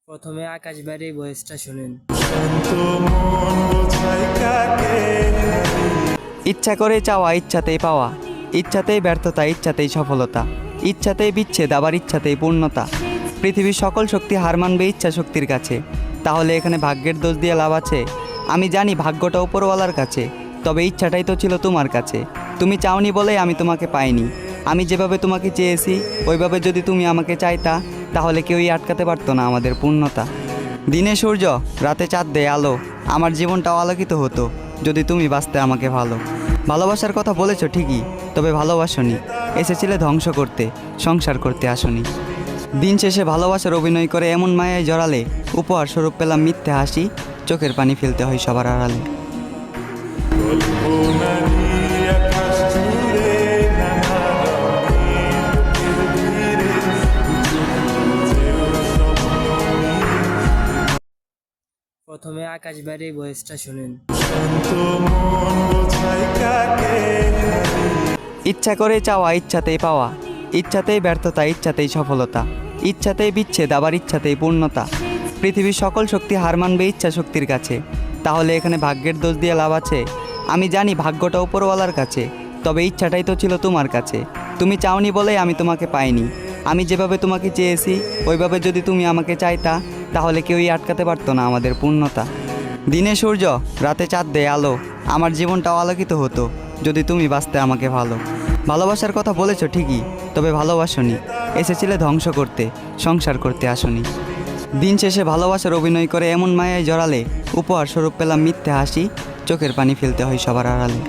প্রথমে আকাশ বাইরে ভয়েসটা শুনেন। ইচ্ছা করে চাওয়া, ইচ্ছাতেই পাওয়া, ইচ্ছাতেই ব্যর্থতা, ইচ্ছাতেই সফলতা, ইচ্ছাতেই বিচ্ছেদ, আবার ইচ্ছাতেই পূর্ণতা। পৃথিবীর সকল শক্তি হার মানবে ইচ্ছা শক্তির কাছে। তাহলে এখানে ভাগ্যের দোষ দিয়ে লাভ আছে? আমি জানি ভাগ্যটা উপরওয়ালার কাছে, তবে ইচ্ছাটাই তো ছিল তোমার কাছে। তুমি চাওনি বলেই আমি তোমাকে পাইনি। আমি যেভাবে তোমাকে চেয়েছি ওইভাবে যদি তুমি আমাকে চাইতা, তাহলে কেউই আটকাতে পারতো না আমাদের পূর্ণতা। দিনে সূর্য, রাতে চাঁদ দেয় আলো, আমার জীবনটাও আলোকিত হতো যদি তুমি বাঁচতে আমাকে ভালো। ভালোবাসার কথা বলেছো ঠিকই, তবে ভালোবাসনি, এসেছিলে ধ্বংস করতে, সংসার করতে আসনি। দিন শেষে ভালোবাসার অভিনয় করে এমন মায়ায় জড়ালে, উপহার স্বরূপ পেলাম মিথ্যে হাসি, চোখের পানি ফেলতে হয় সবার আড়ালে। প্রথমে আকাশ বাইরে ভয়েসটা শুনেন। ইচ্ছা করে চাওয়া, ইচ্ছাতেই পাওয়া, ইচ্ছাতেই ব্যর্থতা, ইচ্ছাতেই সফলতা, ইচ্ছাতেই বিচ্ছেদ, আবার ইচ্ছাতেই পূর্ণতা। পৃথিবীর সকল শক্তি হার মানবে ইচ্ছা শক্তির কাছে। তাহলে এখানে ভাগ্যের দোষ দিয়ে লাভ আছে? আমি জানি ভাগ্যটা উপরওয়ালার কাছে, তবে ইচ্ছাটাই তো ছিল তোমার কাছে। তুমি চাওনি বলেই আমি তোমাকে পাইনি। আমি যেভাবে তোমাকে চেয়েছি ওইভাবে যদি তুমি আমাকে চাইতা, তাহলে কেউই আটকাতে পারতো না আমাদের পূর্ণতা। দিনে সূর্য, রাতে চাঁদ দেয় আলো, আমার জীবনটাও আলোকিত হতো যদি তুমি বাঁচতে আমাকে ভালো। ভালোবাসার কথা বলেছো ঠিকই, তবে ভালোবাসনি, এসেছিলে ধ্বংস করতে, সংসার করতে আসনি। দিন শেষে ভালোবাসার অভিনয় করে এমন মায়ায় জড়ালে, উপহার স্বরূপ পেলাম মিথ্যে হাসি, চোখের পানি ফেলতে হয় সবার আড়ালে।